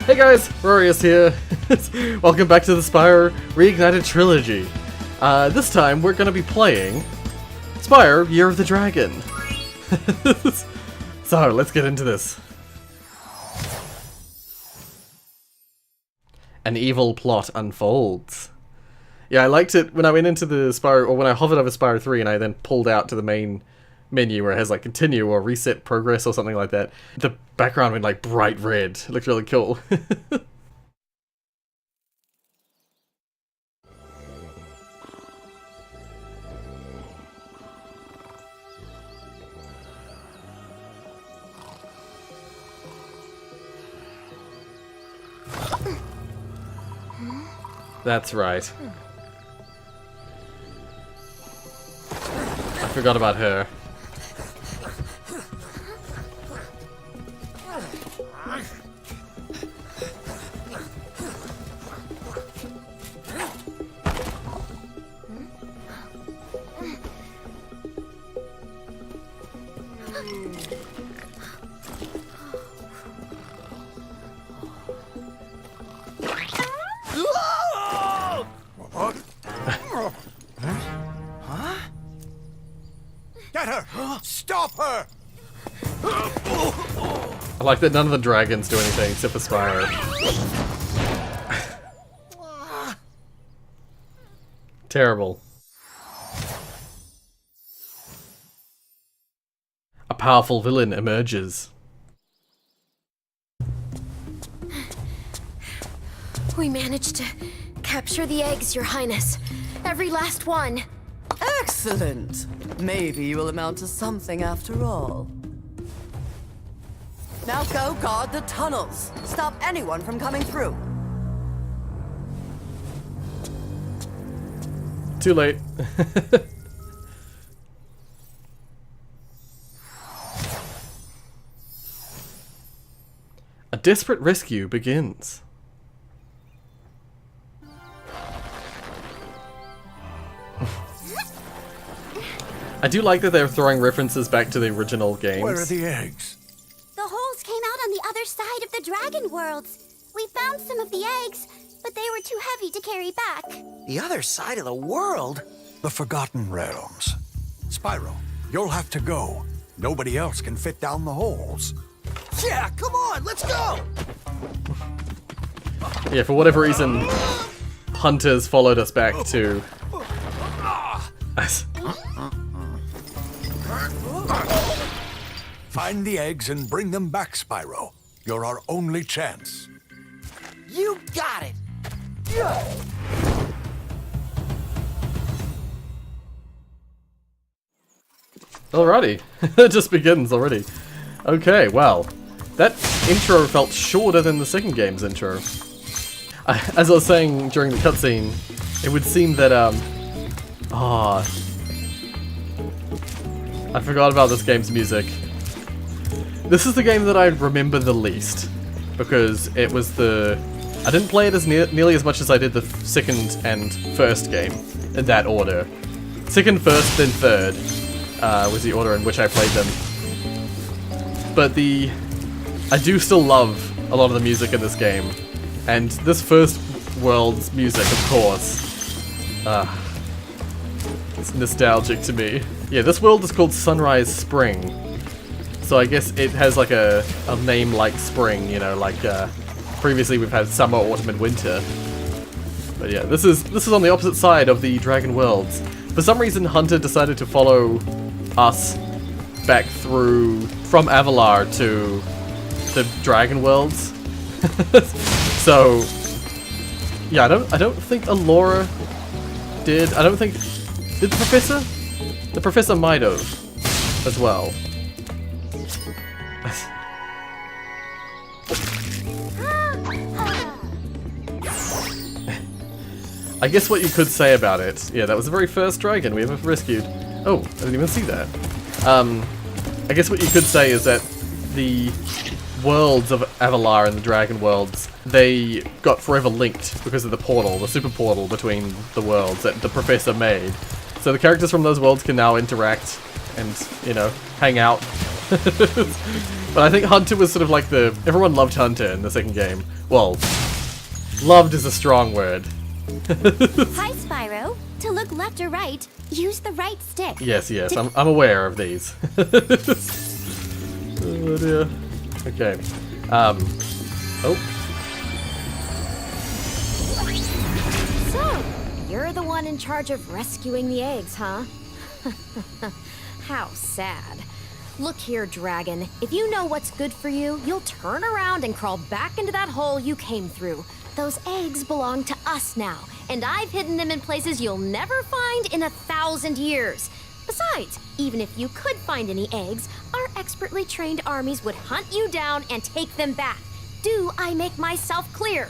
Hey guys, Rorius here. Welcome back to the Spyro Reignited Trilogy. This time we're going to be playing Spyro Year of the Dragon. So, let's get into this. An evil plot unfolds. Yeah, I liked it when I went into the Spyro, or when I hovered over Spyro 3 and I then pulled out to the main menu where it has like continue or reset progress or something like that. The background went like bright red. It looked really cool. That's right. I forgot about her. Get her! Stop her! I like that none of the dragons do anything except for Spyro. Terrible. A powerful villain emerges. We managed to capture the eggs, Your Highness. Every last one. Excellent. Maybe you will amount to something after all. Now go guard the tunnels. Stop anyone from coming through. Too late. A desperate rescue begins. I do like that they're throwing references back to the original games. Where are the eggs? The holes came out on the other side of the dragon worlds. We found some of the eggs, but they were too heavy to carry back. The other side of the world? The Forgotten Realms. Spyro, you'll have to go. Nobody else can fit down the holes. Yeah, come on, let's go! Yeah, for whatever reason, hunters followed us back to... Find the eggs and bring them back, Spyro. You're our only chance. You got it! Alrighty, it just begins already. Okay, well, that intro felt shorter than the second game's intro. As I was saying during the cutscene, it would seem that, I forgot about this game's music. This is the game that I remember the least, because it was I didn't play it as nearly as much as I did the second and first game, in that order. Second, first, then third, was the order in which I played them. But I do still love a lot of the music in this game, and this first world's music, of course, it's nostalgic to me. Yeah, this world is called Sunrise Spring. So I guess it has like a name like spring, you know, like previously we've had summer, autumn, and winter. But yeah, this is on the opposite side of the Dragon Worlds. For some reason, Hunter decided to follow us back from Avalar to the Dragon Worlds. So yeah, I don't think Alora did. I don't think did the Professor? The Professor might have as well. I guess what you could say about it, yeah, that was the very first dragon we ever rescued. Oh, I didn't even see that. I guess what you could say is that the worlds of Avalar and the Dragon Worlds, they got forever linked because of the portal, the super portal between the worlds that the Professor made. So the characters from those worlds can now interact and, you know, hang out. But I think Hunter was sort of like everyone loved Hunter in the second game. Well, loved is a strong word. Hi, Spyro. To look left or right, use the right stick. Yes, I'm aware of these. Oh dear. Okay. Oh. So, you're the one in charge of rescuing the eggs, huh? How sad. Look here, Dragon. If you know what's good for you, you'll turn around and crawl back into that hole you came through. Those eggs belong to us now, and I've hidden them in places you'll never find in 1,000 years. Besides, even if you could find any eggs, our expertly trained armies would hunt you down and take them back. Do I make myself clear?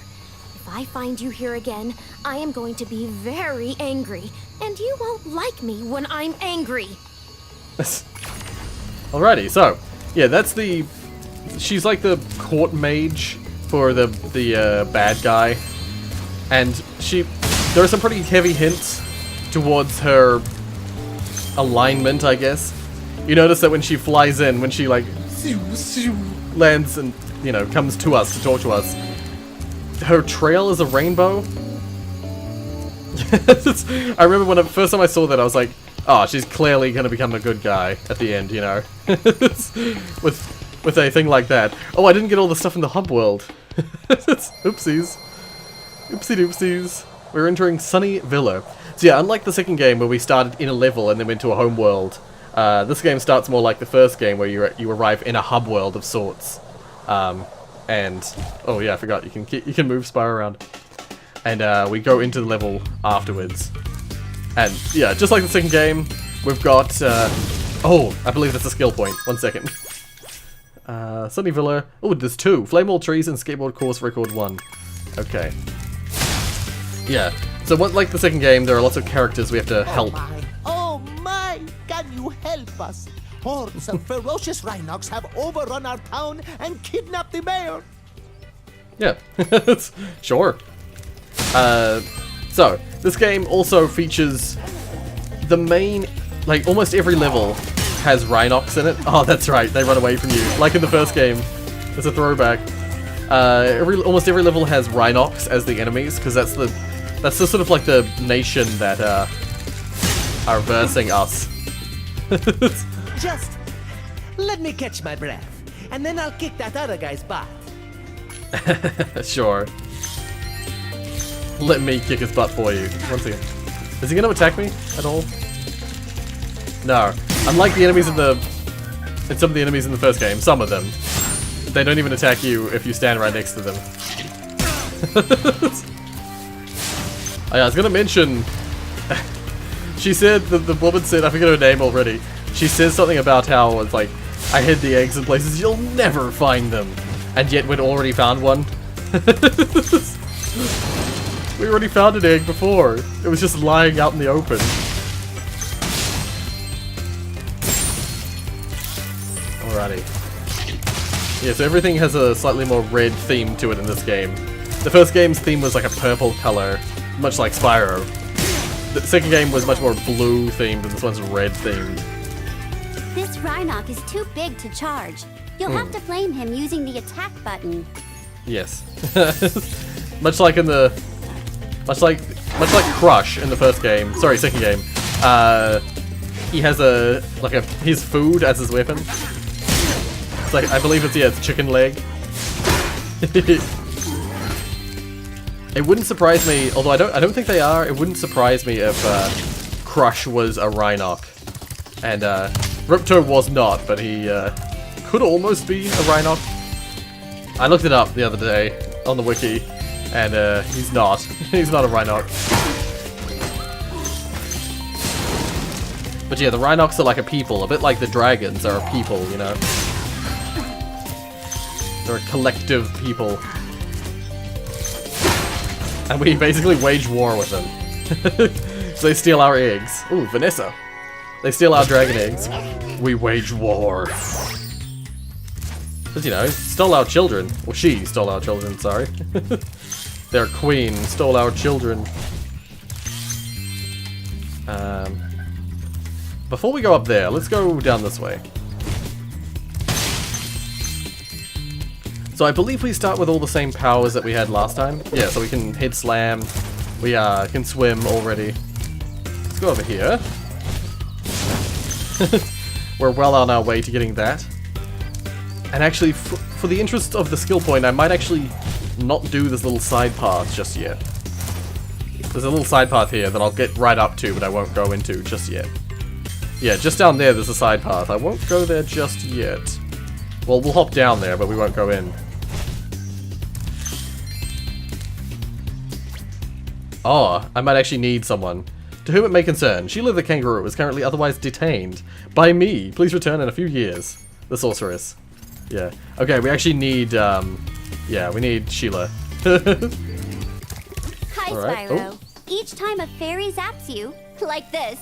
If I find you here again, I am going to be very angry, and you won't like me when I'm angry. Alrighty, so yeah, that's she's like the court mage for the bad guy, and there are some pretty heavy hints towards her alignment, I guess. You notice that when she flies in, when she like lands and comes to us to talk to us, her trail is a rainbow. I remember when the first time I saw that, I was like, oh, she's clearly gonna become a good guy at the end, with a thing like that. Oh, I didn't get all the stuff in the hub world. Oopsies. Oopsie doopsies. We're entering Sunny Villa. So yeah, unlike the second game where we started in a level and then went to a home world, this game starts more like the first game where you arrive in a hub world of sorts. And oh yeah, I forgot you can move Spyro around, and we go into the level afterwards. And yeah, just like the second game, we've got oh, I believe that's a skill point. 1 second. Sunny Villa. Oh, there's 2. Flame All Trees and Skateboard Course Record 1. Okay. Yeah. So like the second game, there are lots of characters we have to help. Oh my! Can you help us? Hordes of ferocious Rhinox have overrun our town and kidnapped the mayor. Yeah. Sure. So this game also features the main, like almost every level has Rhinox in it. Oh, that's right. They run away from you, like in the first game. It's a throwback. Almost every level has Rhinox as the enemies, because that's the sort of like the nation that are versing us. Just let me catch my breath, and then I'll kick that other guy's butt. Sure. Let me kick his butt for you. Once again. Is he gonna attack me at all? No. Unlike the enemies in some of the enemies in the first game, some of them, they don't even attack you if you stand right next to them. Oh, yeah, I was gonna mention, she said, the woman said, I forget her name already, she says something about how it's like, I hid the eggs in places you'll never find them, and yet we'd already found one. We already found an egg before. It was just lying out in the open. Alrighty. Yeah, so everything has a slightly more red theme to it in this game. The first game's theme was like a purple color, much like Spyro. The second game was much more blue themed, and this one's red themed. This Rhinox is too big to charge. You'll have to flame him using the attack button. Yes. much like Crush in the first game. Sorry, second game. He has his food as his weapon. It's like, I believe it's chicken leg. It wouldn't surprise me, although I don't think they are. It wouldn't surprise me if Crush was a Rhinox, and Ripto was not, but he could almost be a Rhinox. I looked it up the other day on the wiki, and he's not. He's not a Rhinox. But yeah, the Rhinox are like a people, a bit like the dragons are a people, you know. They're a collective people. And we basically wage war with them. So they steal our eggs. Ooh, Vanessa. They steal our dragon eggs. We wage war. Because, you know, stole our children. Well, she stole our children, sorry. Their queen stole our children. Before we go up there, let's go down this way. So I believe we start with all the same powers that we had last time. Yeah, so we can head slam. We can swim already. Let's go over here. We're well on our way to getting that. And actually, for the interest of the skill point, I might actually not do this little side path just yet. There's a little side path here that I'll get right up to, but I won't go into just yet. Yeah, just down there there's a side path. I won't go there just yet. Well, we'll hop down there, but we won't go in. Oh, I might actually need someone. To whom it may concern, Sheila the kangaroo is currently otherwise detained by me. Please return in a few years. The sorceress. Yeah. Okay, we actually need, yeah, we need Sheila. Hi, Alright. Spyro. Oh. Each time a fairy zaps you, like this,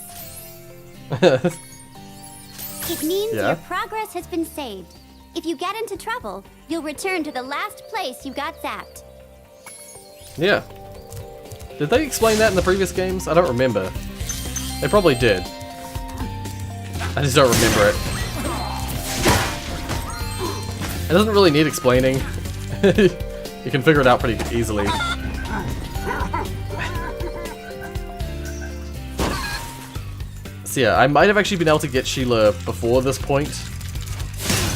it means Yeah. your progress has been saved. If you get into trouble, you'll return to the last place you got zapped. Yeah. Did they explain that in the previous games? I don't remember. They probably did. I just don't remember it. It doesn't really need explaining. You can figure it out pretty easily. So yeah, I might have actually been able to get Sheila before this point,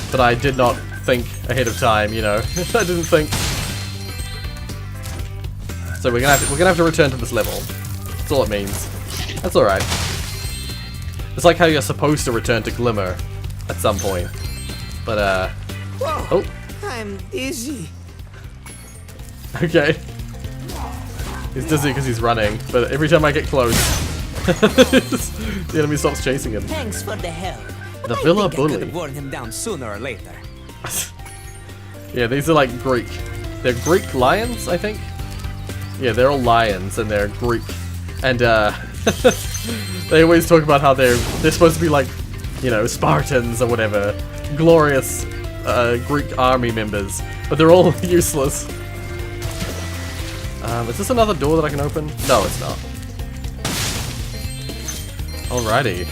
but I did not think ahead of time, you know. I didn't think. So we're gonna have to return to this level. That's all it means. That's alright. It's like how you're supposed to return to Glimmer at some point. But Whoa, oh, I'm dizzy. okay. He's dizzy because he's running, but every time I get close, the enemy stops chasing him. Thanks for the help. The I Villa think I could Bully. have worn him down sooner or later. Yeah, these are like Greek. They're Greek lions, I think. Yeah, they're all lions and they're Greek. And they always talk about how they're supposed to be like, you know, Spartans or whatever, glorious Greek army members, but they're all useless. Is this another door that I can open? No, it's not. Alrighty.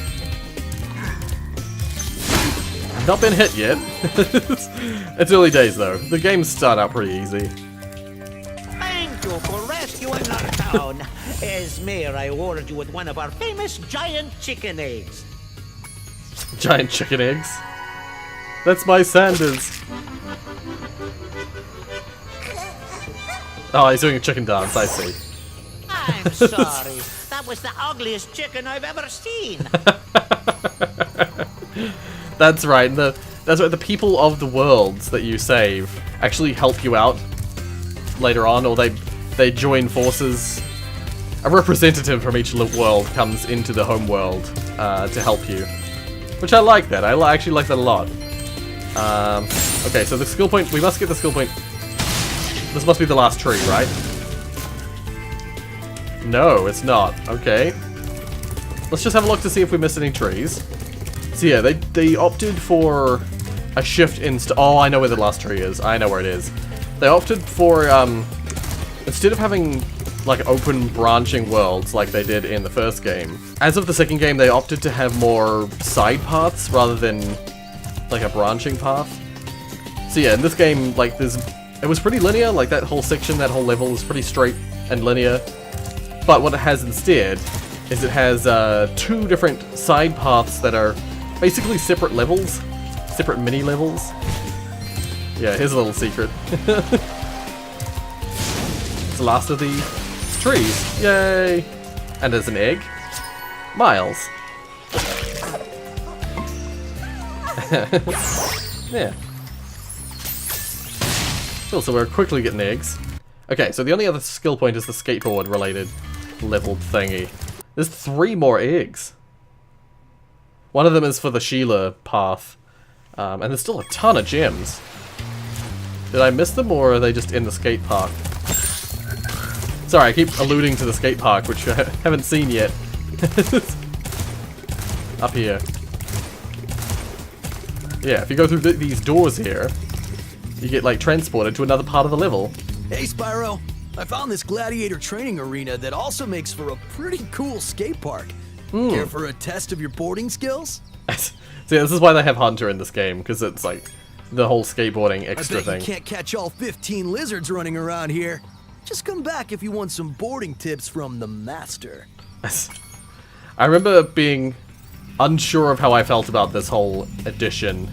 I've not been hit yet. It's early days though. The games start out pretty easy. Thank you for rescuing our town. As mayor, I award you with one of our famous giant chicken eggs. Giant chicken eggs. That's my Sanders. Oh, he's doing a chicken dance, I see. I'm sorry. That was the ugliest chicken I've ever seen. That's right. That's right. The people of the worlds that you save actually help you out later on, or they join forces. A representative from each world comes into the home world to help you, which I like that. I actually like that a lot. Okay, so the skill point. We must get the skill point. This must be the last tree, right? No, it's not. Okay. Let's just have a look to see if we missed any trees. So yeah, they opted for a shift oh, I know where the last tree is. I know where it is. They opted for, instead of having, like, open branching worlds like they did in the first game, as of the second game, they opted to have more side paths rather than, like, a branching path. So yeah, in this game, like, it was pretty linear, like, that whole section, that whole level is pretty straight and linear. But what it has instead is it has 2 different side paths that are basically separate levels, separate mini levels. Yeah, here's a little secret. It's the last of the trees. Yay! And there's an egg. Miles. Yeah. Cool, so we're quickly getting eggs. Okay, so the only other skill point is the skateboard related leveled thingy. There's 3 more eggs. One of them is for the Sheila path. And there's still a ton of gems. Did I miss them, or are they just in the skate park? Sorry, I keep alluding to the skate park, which I haven't seen yet. Up here. Yeah, if you go through these doors here, you get, like, transported to another part of the level. Hey Spyro, I found this gladiator training arena that also makes for a pretty cool skate park. Care for a test of your boarding skills? So yeah, this is why they have Hunter in this game, because it's like, the whole skateboarding I extra bet thing. you can't catch all 15 lizards running around here. Just come back if you want some boarding tips from the master. I remember being unsure of how I felt about this whole edition.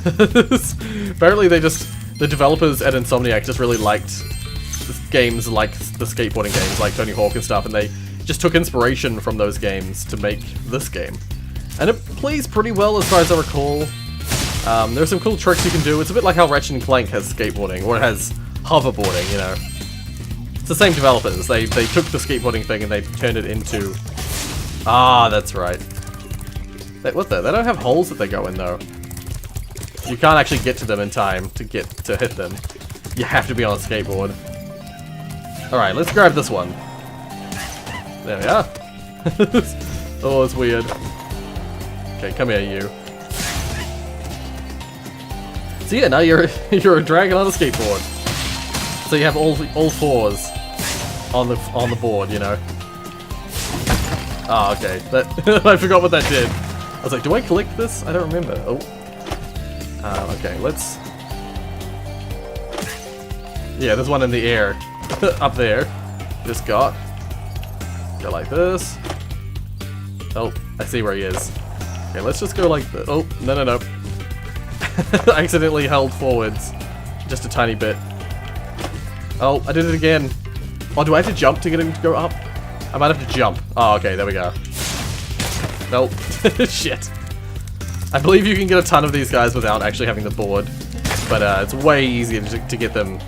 Apparently the developers at Insomniac just really liked games like the skateboarding games, like Tony Hawk and stuff, and they just took inspiration from those games to make this game. And it plays pretty well as far as I recall. There's some cool tricks you can do. It's a bit like how Ratchet & Clank has skateboarding, or it has hoverboarding, you know. It's the same developers. They took the skateboarding thing and they turned it into... Ah, that's right. What the? They don't have holes that they go in, though. You can't actually get to them in time to hit them. You have to be on a skateboard. Alright, let's grab this one. There we are. Oh, it's weird. Okay, come here, you. So yeah, now you're a dragon on a skateboard. So you have all fours on the board, you know. Ah, okay. I forgot what that did. I was like, do I click this? I don't remember. Oh. Okay, let's... Yeah, there's one in the air. Up there. Just got. Go like this. Oh, I see where he is. Okay, let's just go like this. Oh, no. I accidentally held forwards. Just a tiny bit. Oh, I did it again. Oh, do I have to jump to get him to go up? I might have to jump. Oh, okay, there we go. Nope. Shit. I believe you can get a ton of these guys without actually having the board. But it's way easier to get them.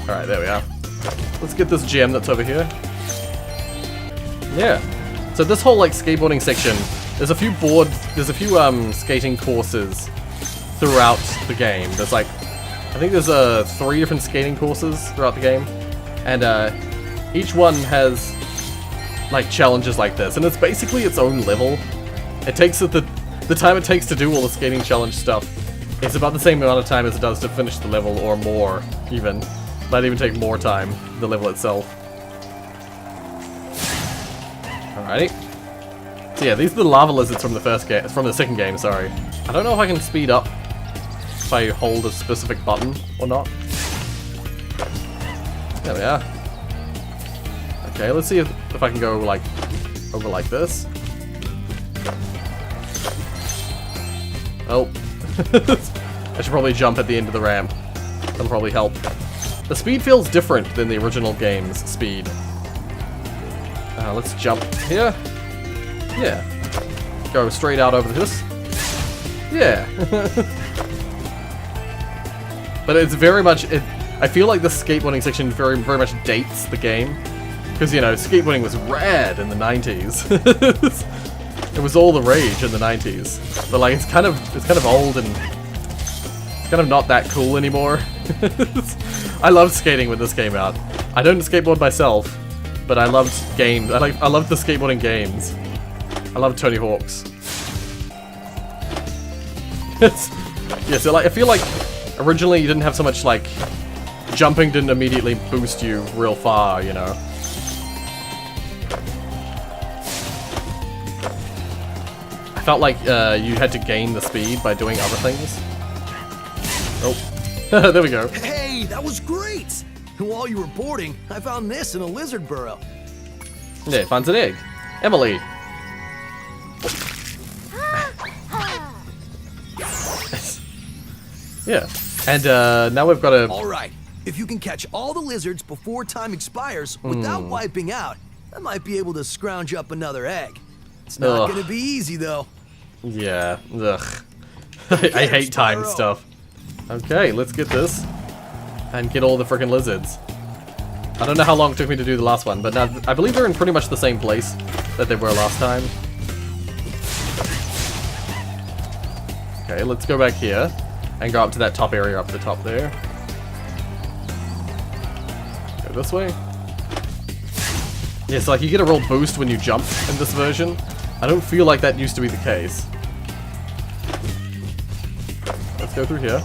Alright, there we are. Let's get this gem that's over here. Yeah. So this whole like skateboarding section, there's a few skating courses throughout the game. There's like, I think there's 3 different skating courses throughout the game. And each one has like challenges like this, and it's basically its own level. It takes the time it takes to do all the skating challenge stuff. It's about the same amount of time as it does to finish the level, or more, even. Might even take more time, the level itself. Alrighty. So yeah, these are the lava lizards from the second game, sorry. I don't know if I can speed up if I hold a specific button or not. There we are. Okay, let's see if I can go like over like this. Oh. I should probably jump at the end of the ramp. That'll probably help. The speed feels different than the original game's speed. Let's jump here. Yeah. Go straight out over this. Yeah. But it's very much... I feel like the skateboarding section very much dates the game. Because, you know, skateboarding was rad in the 90s. It was all the rage in the 90s. But, like, it's kind of old and... It's kind of not that cool anymore. I loved skating when this came out. I don't skateboard myself, but I loved games. I loved the skateboarding games. I loved Tony Hawk's. Yeah, so like I feel like originally you didn't have so much like jumping didn't immediately boost you real far, you know. I felt like you had to gain the speed by doing other things. Oh. There we go. Hey, that was great! And while you were boarding, I found this in a lizard burrow. Yeah, finds an egg. Emily. Yeah. And now we've got a... Alright, if you can catch all the lizards before time expires without wiping out, I might be able to scrounge up another egg. It's not gonna be easy, though. Yeah. Ugh. I hate time stuff. Okay, let's get this. And get all the frickin' lizards. I don't know how long it took me to do the last one, but now I believe they're in pretty much the same place that they were last time. Okay, let's go back here. And go up to that top area up the top there. Go this way. Yeah, so like you get a real boost when you jump in this version. I don't feel like that used to be the case. Let's go through here.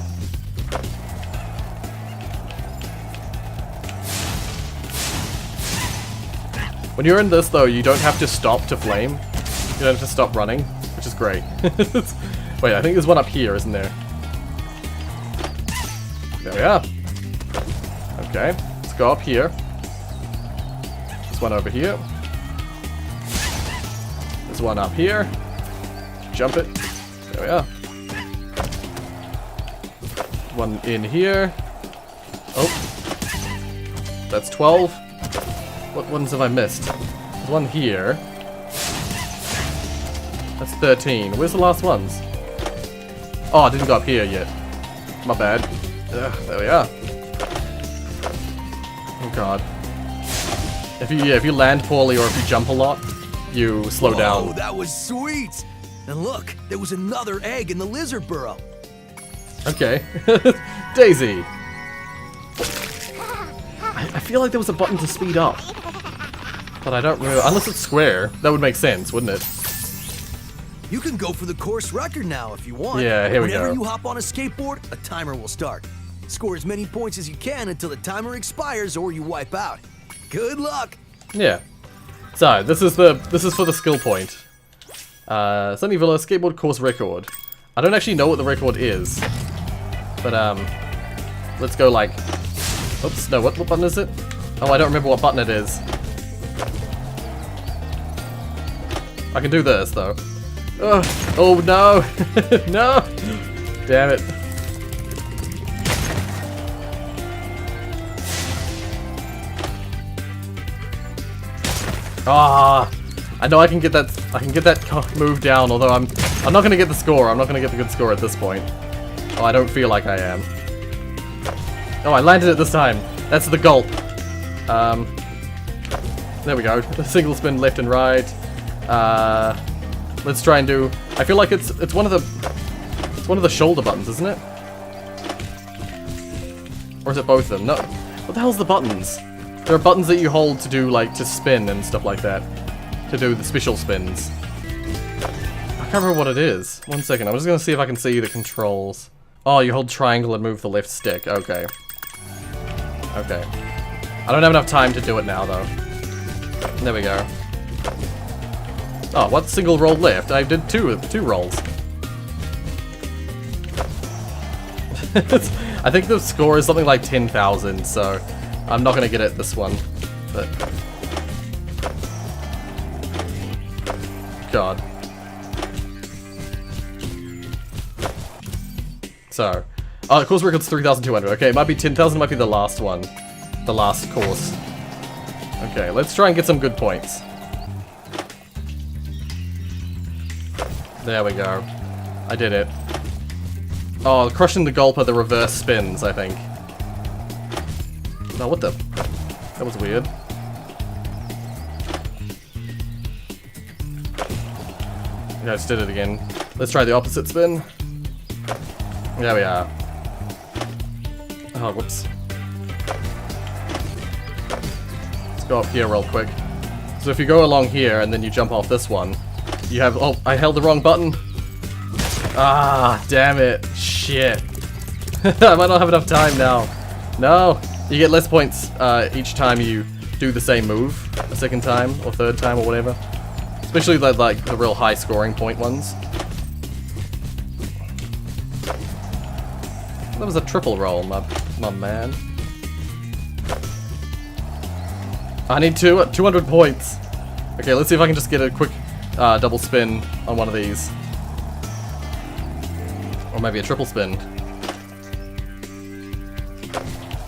When you're in this though, you don't have to stop to flame. You don't have to stop running, which is great. Wait, I think there's one up here, isn't there? There we are. Okay, let's go up here. This one over here. There's one up here. Jump it. There we are. One in here. Oh. That's 12. What ones have I missed? There's one here. That's 13. Where's the last ones? Oh, I didn't go up here yet. My bad. There we are. Oh god. If you land poorly or if you jump a lot, you slow down. Oh, that was sweet! And look, there was another egg in the lizard burrow. Okay. Daisy! I feel like there was a button to speed up. But I don't remember. Unless it's square. That would make sense, wouldn't it? You can go for the course record now if you want. Yeah, here we go. Whenever you hop on a skateboard, a timer will start. Score as many points as you can until the timer expires or you wipe out. Good luck! Yeah. So, this is for the skill point. Sunny Villa skateboard course record. I don't actually know what the record is. But let's go like, oops, no, what button is it? Oh, I don't remember what button it is. I can do this though. Ugh. Oh no! No! Damn it. Ah, I know I can get that move down, although I'm not gonna get the score. I'm not gonna get the good score at this point. Oh, I don't feel like I am. Oh, I landed it this time. That's the gulp. There we go. Single spin left and right. Let's try and do. I feel like it's one of the shoulder buttons, isn't it? Or is it both of them? No. What the hell's the buttons? There are buttons that you hold to do, like, to spin and stuff like that. To do the special spins. I can't remember what it is. 1 second, I'm just gonna see if I can see the controls. Oh, you hold triangle and move the left stick. Okay. Okay. I don't have enough time to do it now, though. There we go. Oh, what single roll left? I did two rolls. I think the score is something like 10,000, so I'm not gonna get it this one, but God. So, course record's 3,200. Okay, it might be 10,000. Might be the last one, the last course. Okay, let's try and get some good points. There we go. I did it. Oh, crushing the gulp are the reverse spins, I think. No, what the? That was weird. Yeah, I just did it again. Let's try the opposite spin. There we are. Oh, whoops. Let's go up here real quick. So if you go along here and then you jump off this one, you have... Oh, I held the wrong button. Ah, damn it. Shit. I might not have enough time now. No. You get less points each time you do the same move a second time or third time or whatever. Especially the real high scoring point ones. That was a triple roll, my man. I need 200 points. Okay, let's see if I can just get a quick double spin on one of these. Or maybe a triple spin.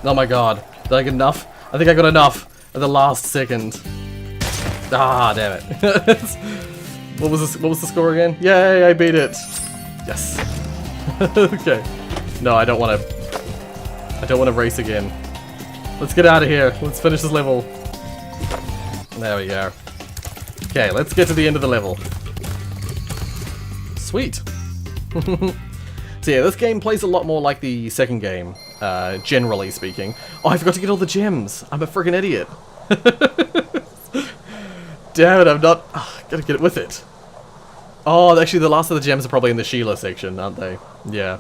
Oh my god. Did I get enough? I think I got enough at the last second. Ah, damn it. What was the score again? Yay, I beat it. Yes. Okay. No, I don't want to race again. Let's get out of here. Let's finish this level. There we go. Okay, let's get to the end of the level. Sweet. So yeah, this game plays a lot more like the second game, generally speaking. Oh, I forgot to get all the gems. I'm a freaking idiot. Damn it, I'm not... Oh, gotta get it with it. Oh, actually the last of the gems are probably in the Sheila section, aren't they? Yeah.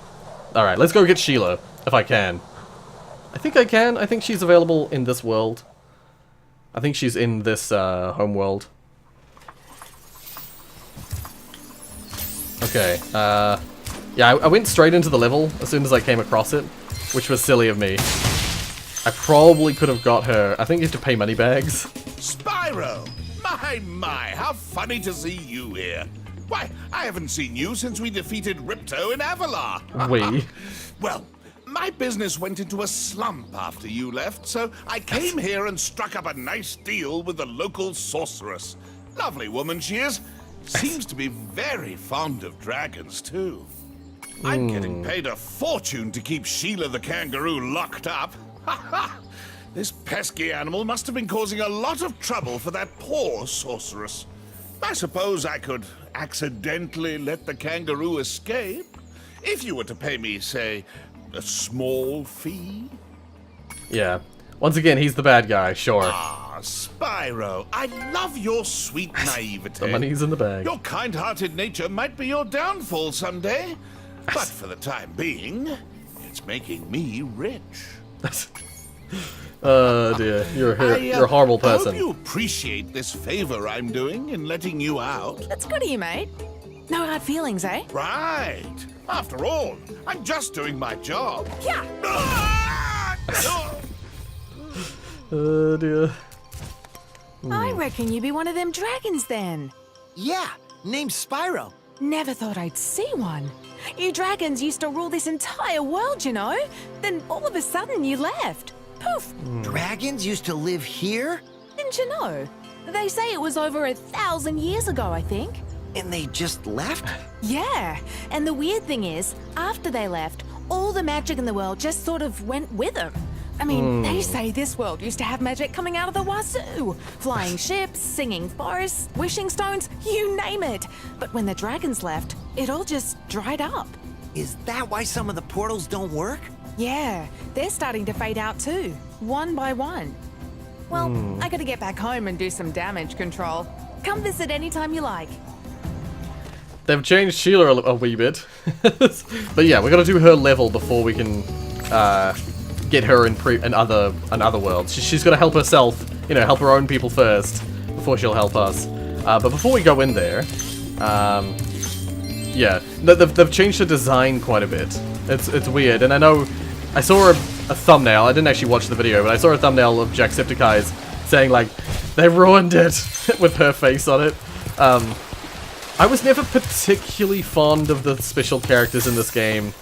Alright, let's go get Sheila, if I can. I think I can. I think she's available in this world. I think she's in this home world. Okay, yeah, I went straight into the level as soon as I came across it. which was silly of me. I probably could have got her. I think you have to pay money bags. Spyro! My, how funny to see you here. Why, I haven't seen you since we defeated Ripto in Avalar. We? Well, my business went into a slump after you left, so I came here and struck up a nice deal with the local sorceress. Lovely woman she is. Seems to be very fond of dragons, too. I'm getting paid a fortune to keep Sheila the kangaroo locked up. Ha ha! This pesky animal must have been causing a lot of trouble for that poor sorceress. I suppose I could accidentally let the kangaroo escape, if you were to pay me, say, a small fee. Yeah. Once again, he's the bad guy, sure. Ah, Spyro, I love your sweet naivete. The money's in the bag. Your kind-hearted nature might be your downfall someday, but for the time being, it's making me rich. Oh dear, you're a horrible I hope person. you appreciate this favor I'm doing in letting you out. That's good of you, mate. No hard feelings, eh? Right. After all, I'm just doing my job. Yeah. Oh dear. I reckon you'd be one of them dragons then. Yeah, named Spyro. Never thought I'd see one. You dragons used to rule this entire world, you know? Then all of a sudden you left. Poof. Dragons used to live here? Didn't you know? They say it was over 1,000 years ago, I think. And they just left? Yeah. And the weird thing is, after they left, all the magic in the world just sort of went with them. I mean, they say this world used to have magic coming out of the wazoo. Flying ships, singing forests, wishing stones, you name it. But when the dragons left, it all just dried up. Is that why some of the portals don't work? Yeah, they're starting to fade out too, one by one. Well, I gotta get back home and do some damage control. Come visit anytime you like. They've changed Sheila a wee bit. But yeah, we gotta do her level before we can get her in other worlds. She's gotta help herself, you know, help her own people first, before she'll help us. But before we go in there, yeah, they've changed the design quite a bit. It's weird, and I know I saw a thumbnail. I didn't actually watch the video, but I saw a thumbnail of Jacksepticeye's saying like they ruined it with her face on it. I was never particularly fond of the special characters in this game,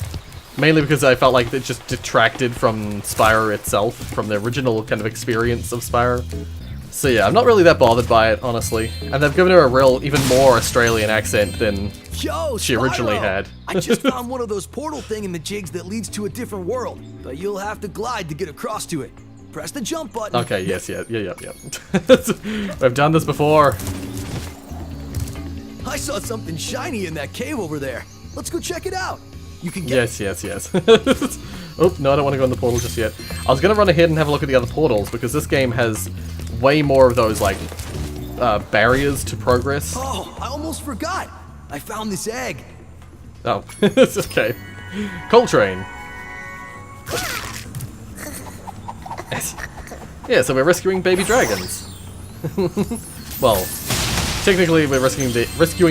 mainly because I felt like it just detracted from Spyro itself, from the original kind of experience of Spyro. So yeah, I'm not really that bothered by it, honestly. And they've given her a real, even more Australian accent than she originally had. I just found one of those portal thing in the jigs that leads to a different world, but you'll have to glide to get across to it. Press the jump button. Okay, yes, yeah. We've done this before. I saw something shiny in that cave over there. Let's go check it out. You can get Yes. Oh, no, I don't want to go in the portal just yet. I was going to run ahead and have a look at the other portals, because this game has way more of those, like, barriers to progress. Oh, I almost forgot. I found this egg. Oh, it's okay. Coltrane. Yeah, so we're rescuing baby dragons. Well, technically we're rescuing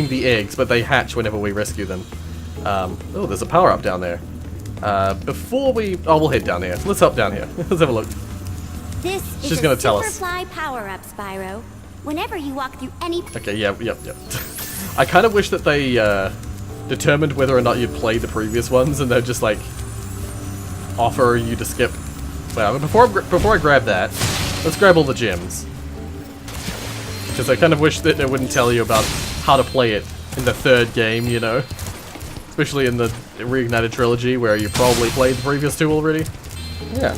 the eggs, but they hatch whenever we rescue them. Oh, there's a power-up down there. Before we... Oh, we'll head down here. Let's hop down here. Let's have a look. This She's is gonna a tell us. Superfly power-up, Spyro. Whenever you walk through any... Okay, yep. I kind of wish that they determined whether or not you'd played the previous ones, and they'd just, like, offer you to skip. Well, before I grab that, let's grab all the gems. Because I kind of wish that they wouldn't tell you about how to play it in the third game, you know? Especially in the Reignited Trilogy, where you probably played the previous two already. Yeah.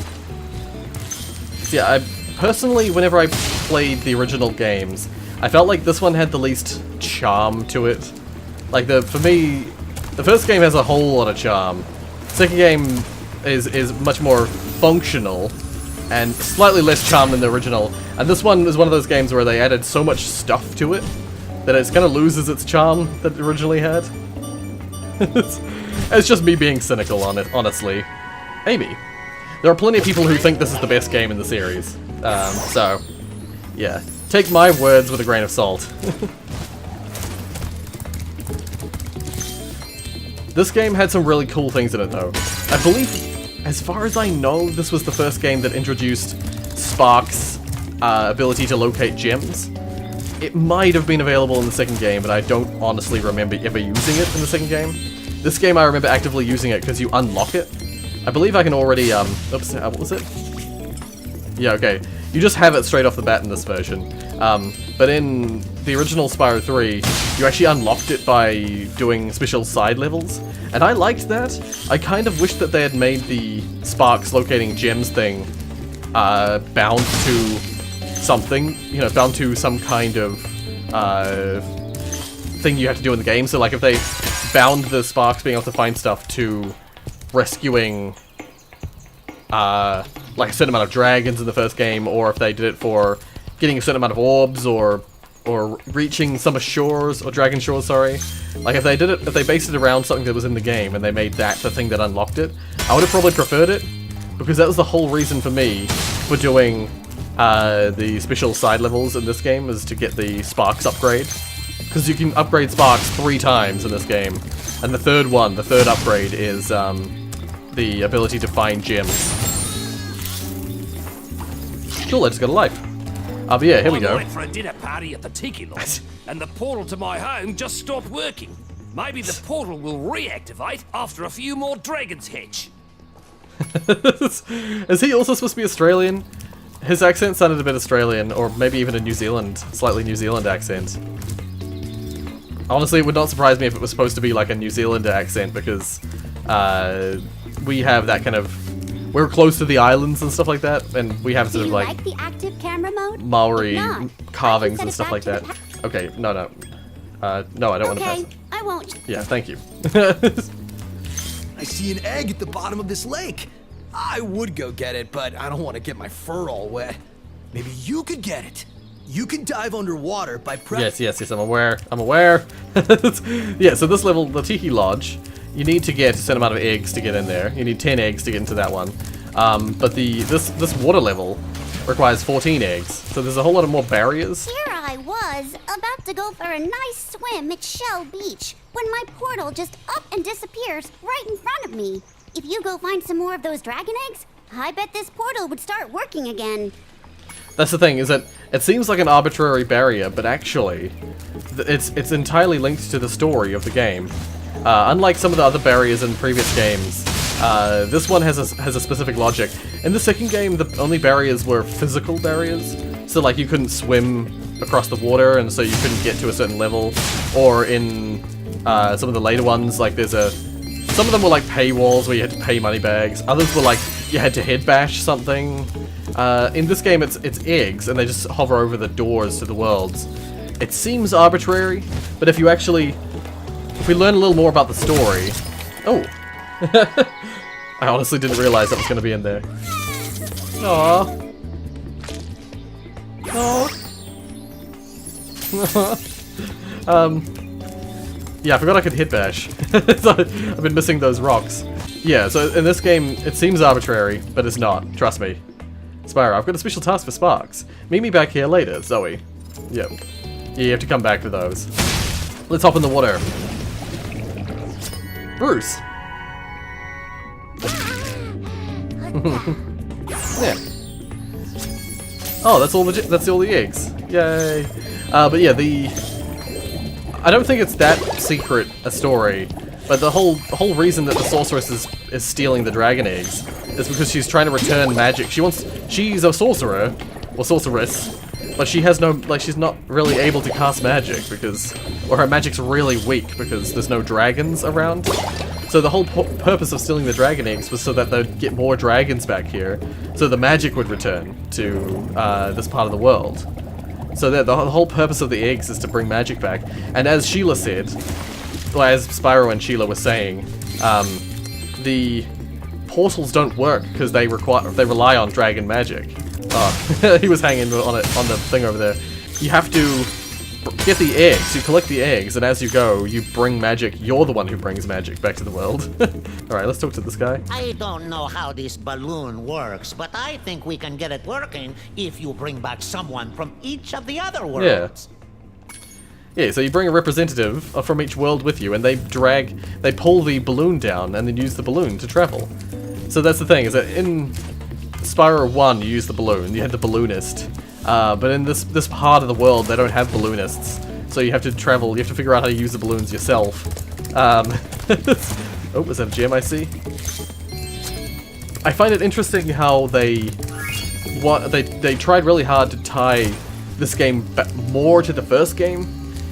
So yeah, personally, whenever I played the original games, I felt like this one had the least charm to it. Like, for me, the first game has a whole lot of charm. Second game is much more functional and slightly less charm than the original. And this one is one of those games where they added so much stuff to it that it kind of loses its charm that it originally had. It's just me being cynical on it, honestly. Maybe. There are plenty of people who think this is the best game in the series. So, yeah. Take my words with a grain of salt. This game had some really cool things in it, though. I believe as far as I know, this was the first game that introduced Spark's ability to locate gems. It might have been available in the second game, but I don't honestly remember ever using it in the second game. This game I remember actively using it because you unlock it. I believe I can already, oops, what was it? Yeah, okay. You just have it straight off the bat in this version. But in the original Spyro 3, you actually unlocked it by doing special side levels. And I liked that. I kind of wish that they had made the Sparks locating gems thing bound to something, you know, bound to some kind of thing you have to do in the game. So like if they bound the Sparks being able to find stuff to rescuing like a certain amount of dragons in the first game, or if they did it for getting a certain amount of orbs, or reaching some shores, or dragon shores, sorry. Like if they did it, if they based it around something that was in the game and they made that the thing that unlocked it, I would have probably preferred it, because that was the whole reason for me for doing the special side levels in this game, is to get the Sparks upgrade. Because you can upgrade Sparks 3 times in this game, and the third upgrade is the ability to find gems. Cool, I just got a life. But yeah, here we go. I went for a dinner party at the Tiki Lodge, and the portal to my home just stopped working. Maybe the portal will reactivate after a few more dragons hatch. Is he also supposed to be Australian? His accent sounded a bit Australian, or maybe even a New Zealand, slightly New Zealand accent. Honestly, it would not surprise me if it was supposed to be like a New Zealand accent, because we have that kind of... We're close to the islands and stuff like that, and we have sort of like the active camera mode? Maori If not, carvings I can and set stuff it like back that. to the Okay, no, I don't want to pass Okay, it. I won't. Yeah, thank you. I see an egg at the bottom of this lake. I would go get it, but I don't want to get my fur all wet. Maybe you could get it. You can dive underwater by pressing... Yes, I'm aware. Yeah, so this level, the Tiki Lodge, you need to get a certain amount of eggs to get in there. You need 10 eggs to get into that one. But this water level requires 14 eggs, so there's a whole lot of more barriers. Here I was, about to go for a nice swim at Shell Beach, when my portal just up and disappears right in front of me. If you go find some more of those dragon eggs, I bet this portal would start working again. That's the thing, is that it seems like an arbitrary barrier, but actually, it's entirely linked to the story of the game. Unlike some of the other barriers in previous games, this one has a specific logic. In the second game, the only barriers were physical barriers. So like you couldn't swim across the water, and so you couldn't get to a certain level. Or in some of the later ones, like some of them were like paywalls where you had to pay money bags. Others were like you had to head bash something. In this game, it's eggs, and they just hover over the doors to the worlds. It seems arbitrary, but if we learn a little more about the story... Oh! I honestly didn't realize that was going to be in there. Aww. Yeah, I forgot I could hit bash. So I've been missing those rocks. Yeah, so in this game, it seems arbitrary, but it's not. Trust me. Spyro, I've got a special task for Sparks. Meet me back here later, Zoe. Yep. Yeah, you have to come back to those. Let's hop in the water. Bruce! Yeah. Oh, that's all the eggs. Yay. But yeah, I don't think it's that secret a story, but the whole reason that the Sorceress is stealing the dragon eggs is because she's trying to return magic. She's a sorcerer, or sorceress, but she has no, she's not really able to cast magic or her magic's really weak because there's no dragons around. So the whole purpose of stealing the dragon eggs was so that they'd get more dragons back here, so the magic would return to this part of the world. So the whole purpose of the eggs is to bring magic back. And as Sheila said, well, as Spyro and Sheila were saying, the portals don't work because they rely on dragon magic. Oh, he was hanging on the thing over there. You have to get the eggs, you collect the eggs, and as you go, you bring magic. You're the one who brings magic back to the world. Alright, let's talk to this guy. I don't know how this balloon works, but I think we can get it working if you bring back someone from each of the other worlds. Yeah, so you bring a representative from each world with you, and they pull the balloon down, and then use the balloon to travel. So that's the thing, is that in Spyro 1 you used the balloon, you had the balloonist. But in this part of the world they don't have balloonists. So you have to travel, you have to figure out how to use the balloons yourself. Oh, was that a gem I see? I find it interesting how they tried really hard to tie this game more to the first game.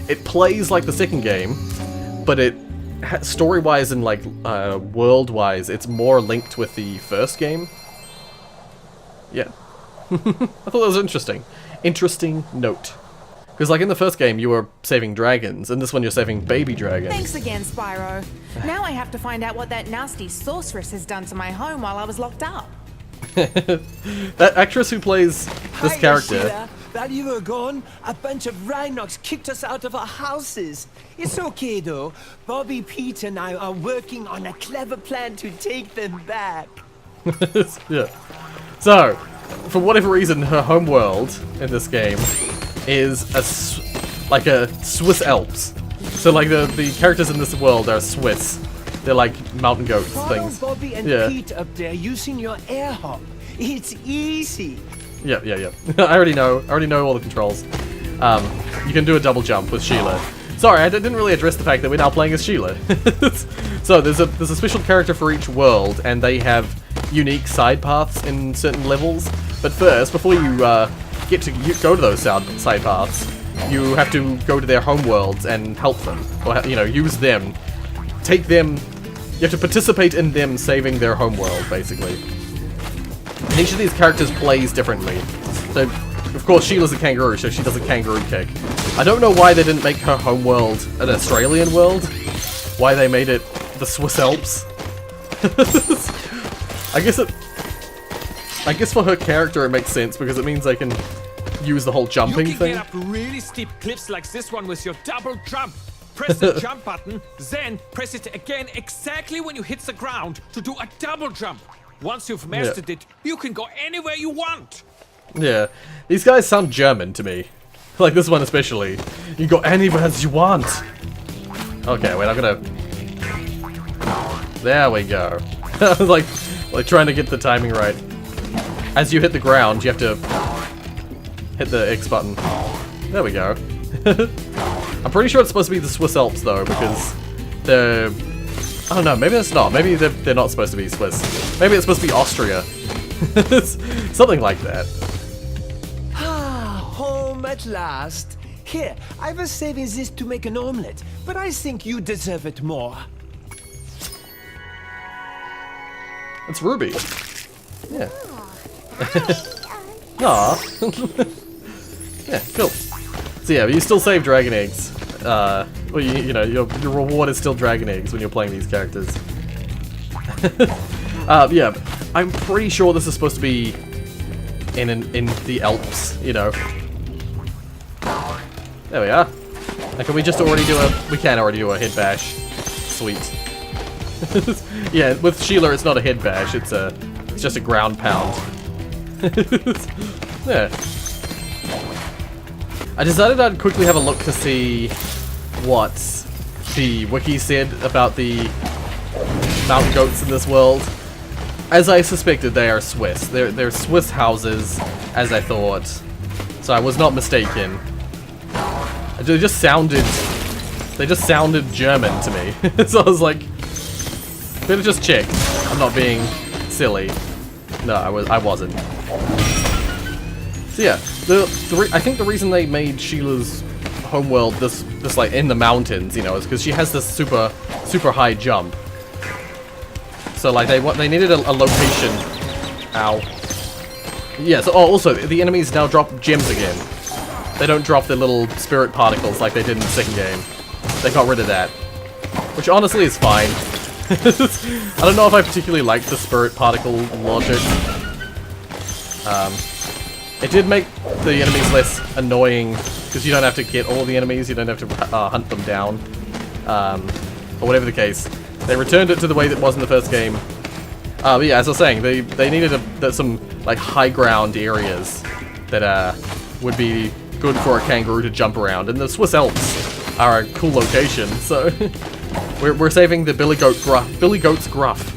It plays like the second game, but it story-wise and like world-wise, it's more linked with the first game. Yeah, I thought that was interesting. Interesting note. Because like in the first game, you were saving dragons, and this one you're saving baby dragons. Thanks again, Spyro. Now I have to find out what that nasty sorceress has done to my home while I was locked up. That actress who plays this character. Sheila. While you were gone, a bunch of Rhinox kicked us out of our houses. It's okay though. Bobby, Pete, and I are working on a clever plan to take them back. Yeah. So, for whatever reason, her homeworld in this game is like a Swiss Alps. So like the characters in this world are Swiss. They're like mountain goats things. Follow Bobby and Pete up there using your air hop. It's easy. Yeah. I already know all the controls. You can do a double jump with Sheila. Sorry, I didn't really address the fact that we're now playing as Sheila. So there's a special character for each world, and they have unique side paths in certain levels. But first, before you get to go to those side paths, you have to go to their home worlds and help them, or use them, take them. You have to participate in them saving their home world, basically. And each of these characters plays differently. So, of course, Sheila's a kangaroo, so she does a kangaroo kick. I don't know why they didn't make her home world an Australian world. Why they made it the Swiss Alps. I guess for her character it makes sense because it means they can use the whole jumping You can thing. get up really steep cliffs like this one with your double jump. Press the jump button, then press it again exactly when you hit the ground to do a double jump. Once you've mastered it, you can go anywhere you want. Yeah, these guys sound German to me. Like this one especially. You can go anywhere as you want. Okay, wait, I'm gonna... There we go. I was like trying to get the timing right. As you hit the ground, you have to hit the X button. There we go. I'm pretty sure it's supposed to be the Swiss Alps though, because they're... I don't know, maybe it's not. Maybe they're not supposed to be Swiss. Maybe it's supposed to be Austria. Something like that. Ah, home at last. Here, I was saving this to make an omelette, but I think you deserve it more. It's Ruby. Yeah. Aw. Yeah, cool. So yeah, but you still save dragon eggs. Well, you know, your reward is still dragon eggs when you're playing these characters. Yeah, I'm pretty sure this is supposed to be in the Alps, you know. There we are. Now, can we just already do a... We can already do a head bash. Sweet. Yeah, with Sheila it's not a head bash, it's just a ground pound. Yeah. I decided I'd quickly have a look to see what the wiki said about the mountain goats in this world. As I suspected, they are Swiss. They're Swiss houses, as I thought. So I was not mistaken. They just sounded German to me. So I was like, better just check. I'm not being silly. No, I wasn't. So yeah, I think the reason they made Sheila's homeworld this like in the mountains, you know, is because she has this super high jump. So like they needed a location. Ow. Yeah. So also the enemies now drop gems again. They don't drop the little spirit particles like they did in the second game. They got rid of that, which honestly is fine. I don't know if I particularly like the spirit particle logic. It did make the enemies less annoying, because you don't have to get all the enemies, you don't have to hunt them down. Or whatever the case. They returned it to the way that it was in the first game. But yeah, as I was saying, they needed some like high ground areas that would be good for a kangaroo to jump around, and the Swiss Alps are a cool location, so we're saving the Billy Goat's Gruff.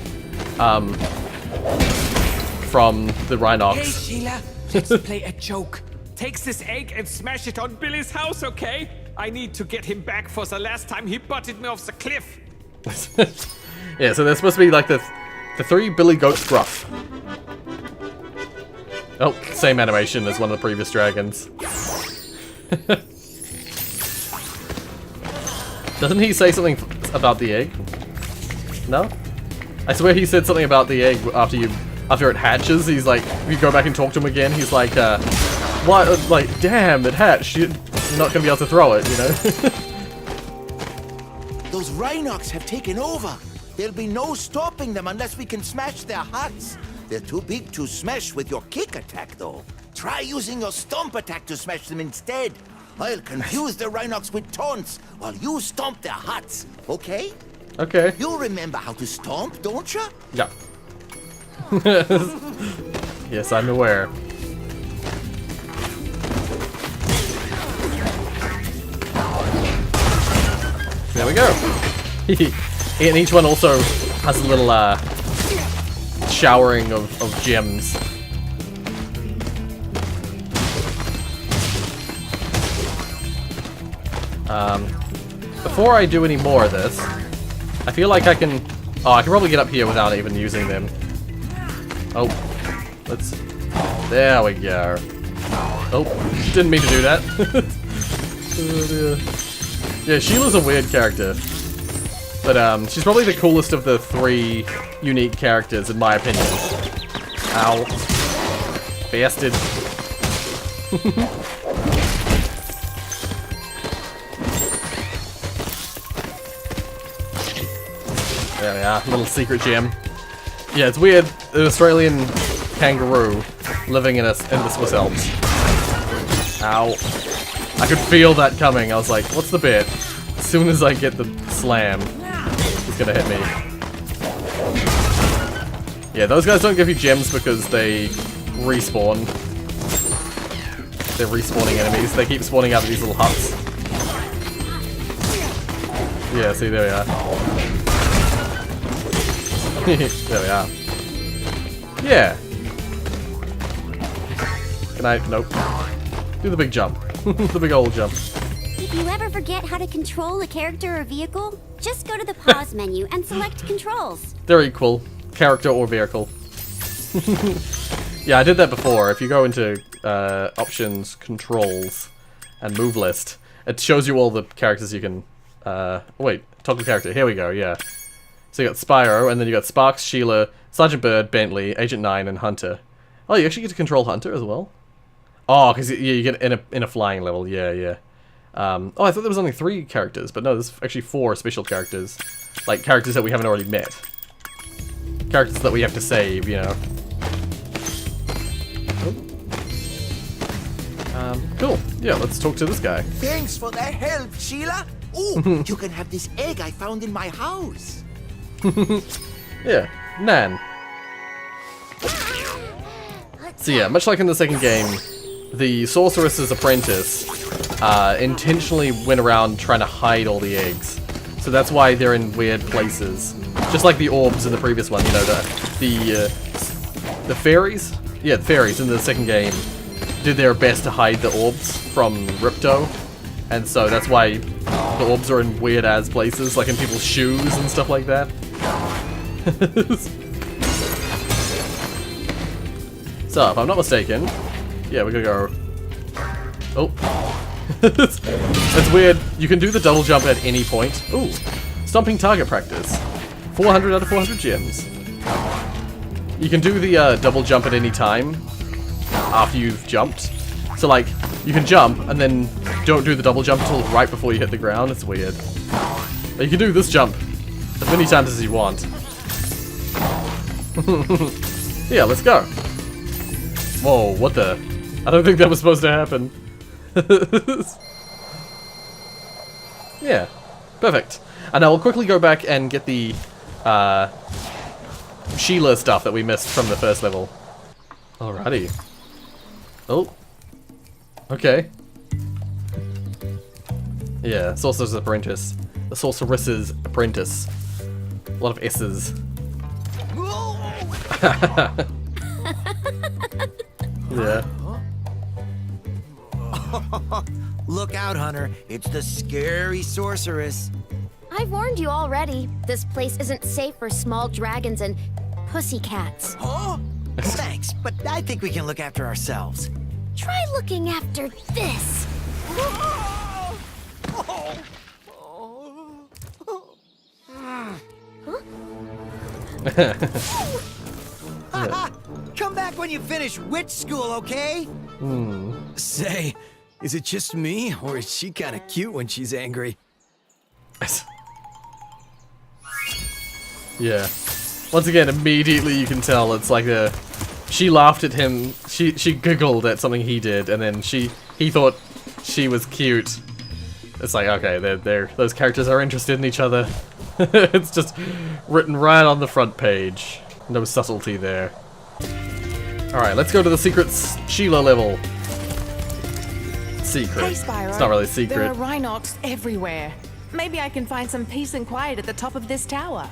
from the Hey, Rhinox. Sheila, let's play a joke. Takes this egg and smash it on Billy's house, okay? I need to get him back for the last time he butted me off the cliff. Yeah, so there's supposed to be like the 3 Billy Goats Gruff. Oh, same animation as one of the previous dragons. Doesn't he say something about the egg? No? I swear he said something about the egg after it hatches. He's like, if you go back and talk to him again, he's like, what? Like, damn, it hatched. You're not gonna be able to throw it, you know? Those Rhinox have taken over. There'll be no stopping them unless we can smash their huts. They're too big to smash with your kick attack, though. Try using your stomp attack to smash them instead. I'll confuse the Rhinox with taunts while you stomp their huts, okay? Okay. You remember how to stomp, don't you? Yeah. Yes, I'm aware. There we go. And each one also has a little showering of gems. Before I do any more of this, I feel like I can... Oh, I can probably get up here without even using them. Oh, let's... There we go. Oh, didn't mean to do that. Oh, dear. Yeah, Sheila's a weird character. But she's probably the coolest of the 3 unique characters, in my opinion. Ow. Bastard. There we are, little secret gem. Yeah, it's weird. An Australian kangaroo living in the Swiss Alps. Ow. I could feel that coming. I was like, what's the bit? As soon as I get the slam, he's gonna hit me. Yeah, those guys don't give you gems because they respawn. They're respawning enemies. They keep spawning out of these little huts. Yeah, see, there we are. There we are. Yeah. Can I? Nope. Do the big jump. The big old jump. If you ever forget how to control a character or vehicle, just go to the pause menu and select controls. They're equal. Character or vehicle. Yeah, I did that before. If you go into options, controls, and move list, it shows you all the characters you can... wait, toggle character. Here we go, yeah. So you got Spyro, and then you got Sparks, Sheila, Sergeant Bird, Bentley, Agent 9, and Hunter. Oh, you actually get to control Hunter as well? Oh, because you get in a flying level, yeah. Oh, I thought there was only 3 characters, but no, there's actually 4 special characters. Like, characters that we haven't already met. Characters that we have to save, you know. Cool. Yeah, let's talk to this guy. Thanks for the help, Sheila. Oh, you can have this egg I found in my house. Yeah, Nan. So yeah, much like in the second game, the Sorceress's apprentice intentionally went around trying to hide all the eggs. So that's why they're in weird places. Just like the orbs in the previous one, you know, the fairies? Yeah, the fairies in the second game did their best to hide the orbs from Ripto. And so that's why the orbs are in weird-ass places, like in people's shoes and stuff like that. So, if I'm not mistaken, yeah, we're gonna go... Oh. That's weird. You can do the double jump at any point. Ooh. Stomping target practice. 400 out of 400 gems. You can do the double jump at any time after you've jumped. So, like, you can jump and then don't do the double jump until right before you hit the ground. It's weird. But you can do this jump as many times as you want. Yeah, let's go. Whoa, what the? I don't think that was supposed to happen. Yeah, perfect. And I will quickly go back and get the Sheila stuff that we missed from the first level. Alrighty. Oh. Okay. Yeah, Sorcerer's Apprentice. The Sorceress's Apprentice. A lot of S's. Yeah. Look out, Hunter. It's the scary sorceress. I've warned you already. This place isn't safe for small dragons and pussycats. Huh? Thanks, but I think we can look after ourselves. Try looking after this. Haha! Come back when you finish witch school, okay? Say, is it just me, or is she kind of cute when she's angry? Yeah. Once again, immediately you can tell it's like a... She laughed at him, she giggled at something he did, and then he thought she was cute. It's like, okay, those characters are interested in each other. It's just written right on the front page. No subtlety there. Alright, let's go to the secret Sheila level. Secret. Hey, Spyro. It's not really secret. There are Rhinox everywhere. Maybe I can find some peace and quiet at the top of this tower.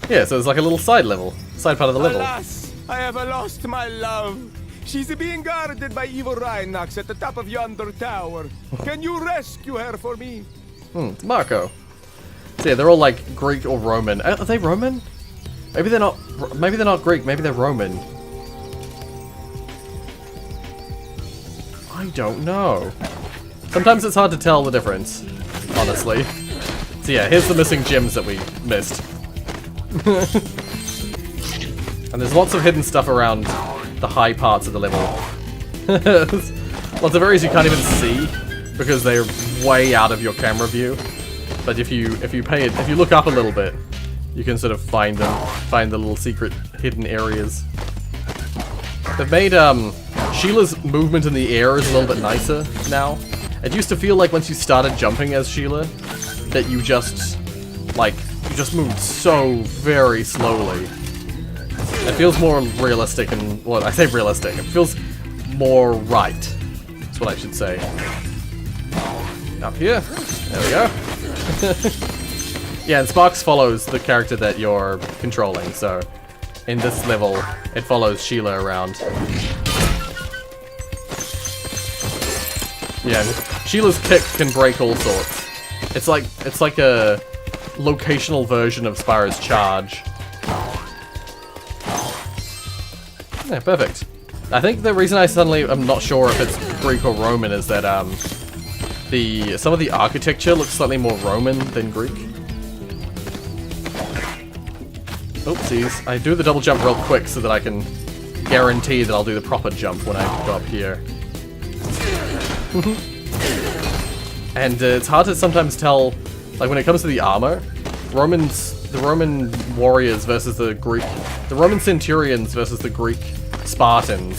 Yeah, so it's like a little side level. Side part of the level. Alas, I have lost my love. She's being guarded by evil Rhinox at the top of yonder tower. Can you rescue her for me? It's Marco. So yeah, they're all like Greek or Roman. Are they Roman? Maybe they're not. Maybe they're not Greek. Maybe they're Roman. I don't know. Sometimes it's hard to tell the difference, honestly. So yeah, here's the missing gems that we missed. And there's lots of hidden stuff around the high parts of the level. Lots of areas you can't even see because they're way out of your camera view. But if you look up a little bit, you can sort of find the little secret hidden areas. They've made Sheila's movement in the air is a little bit nicer now. It used to feel like once you started jumping as Sheila, that you just moved so very slowly. It feels more realistic and, well, I say realistic, it feels more right. That's what I should say. Up here. There we go. Yeah, and Sparks follows the character that you're controlling, so in this level, it follows Sheila around. Yeah, and Sheila's kick can break all sorts. It's like a locational version of Spyro's charge. Yeah, perfect. I think the reason I'm not sure if it's Greek or Roman is that some of the architecture looks slightly more Roman than Greek. Oopsies. I do the double jump real quick so that I can guarantee that I'll do the proper jump when I go up here. And it's hard to sometimes tell, like when it comes to the armor, the Roman warriors versus the Roman centurions versus the Greek Spartans.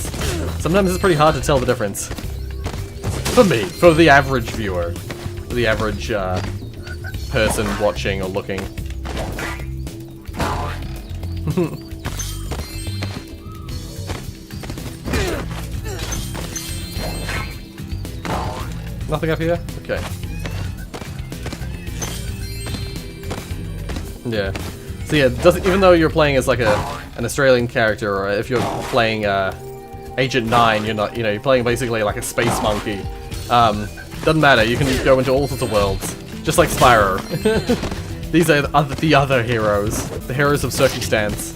Sometimes it's pretty hard to tell the difference. For me, for the average viewer, for the average person watching or looking. Nothing up here? Okay. Yeah. So yeah, even though you're playing as like an Australian character, or if you're playing Agent 9, you're playing basically like a space monkey. Doesn't matter, you can go into all sorts of worlds. Just like Spyro. These are the other heroes. The heroes of circumstance.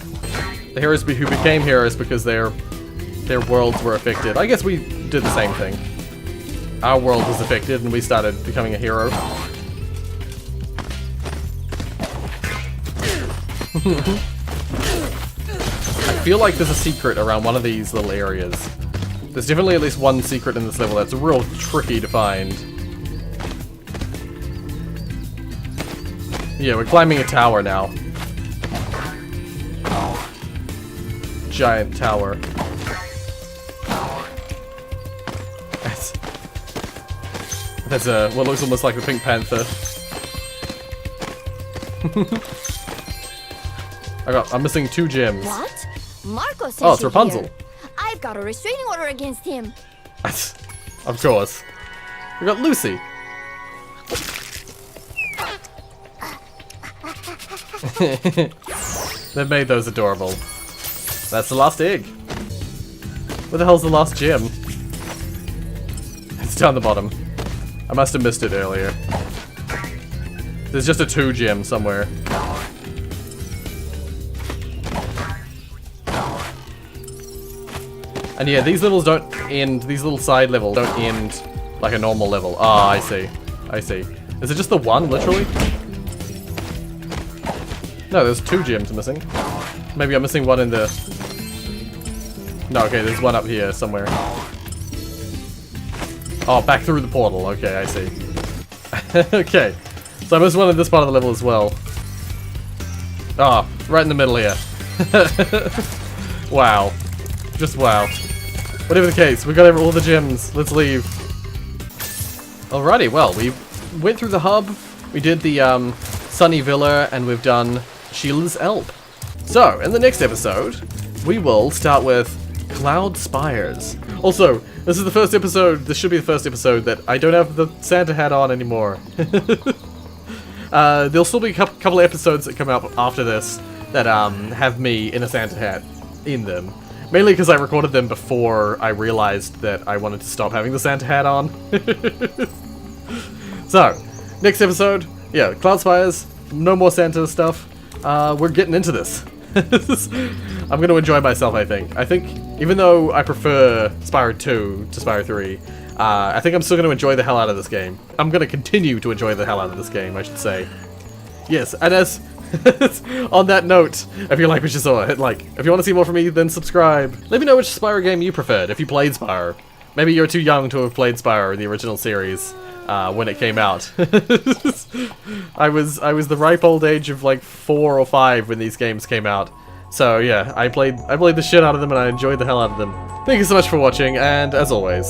The heroes who became heroes because their worlds were affected. I guess we did the same thing. Our world was affected and we started becoming a hero. I feel like there's a secret around one of these little areas. There's definitely at least one secret in this level that's real tricky to find. Yeah, we're climbing a tower now. Giant tower. That's what looks almost like a Pink Panther. I'm missing 2 gems. What? Marco says Oh, it's Rapunzel. Here. I've got a restraining order against him. Of course. We got Lucy. They've made those adorable. That's the last egg. Where the hell's the last gem? It's down the bottom. I must have missed it earlier. There's just a 2 gem somewhere. And yeah, these levels don't end, these little side levels don't end like a normal level. Ah, I see. I see. Is it just the one, literally? No, there's 2 gems missing. Maybe I'm missing one in the... No, okay, there's one up here somewhere. Oh, back through the portal. Okay, I see. Okay. So I missed one in this part of the level as well. Ah, oh, right in the middle here. Wow. Just wow. Whatever the case, we got all the gems. Let's leave. Alrighty, well, we went through the hub, we did the Sunny Villa, and we've done Sheila's Elp. So, in the next episode, we will start with Cloud Spires. Also, this is the first episode, this should be the first episode that I don't have the Santa hat on anymore. There'll still be a couple of episodes that come out after this that have me in a Santa hat in them. Mainly because I recorded them before I realized that I wanted to stop having the Santa hat on. So, next episode, yeah, Cloud Spires, no more Santa stuff. We're getting into this. I'm going to enjoy myself, I think. I think, even though I prefer Spyro 2 to Spyro 3, I think I'm still going to enjoy the hell out of this game. I'm going to continue to enjoy the hell out of this game, I should say. Yes, and as... on that note, if you like what you saw, hit like. If you want to see more from me, then subscribe. Let me know which Spyro game you preferred, if you played Spyro. Maybe you're too young to have played Spyro in the original series when it came out. I was the ripe old age of like 4 or 5 when these games came out. So yeah, I played the shit out of them and I enjoyed the hell out of them. Thank you so much for watching, and as always,